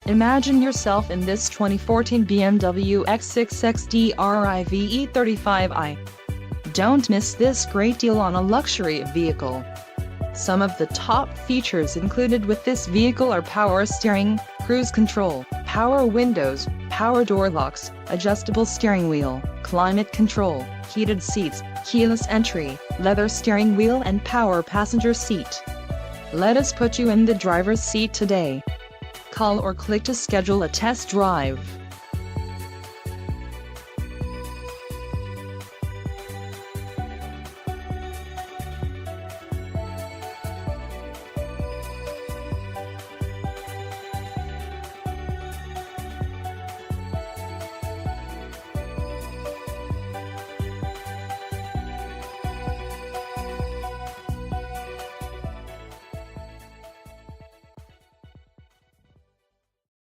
Imagine yourself in this 2014 BMW X6 XDRIVE35I. Don't miss this great deal on a luxury vehicle. Some of the top features included with this vehicle are power steering, cruise control, power windows, power door locks, adjustable steering wheel, climate control, heated seats, keyless entry, leather steering wheel and power passenger seat. Let us put you in the driver's seat today. Call or click to schedule a test drive.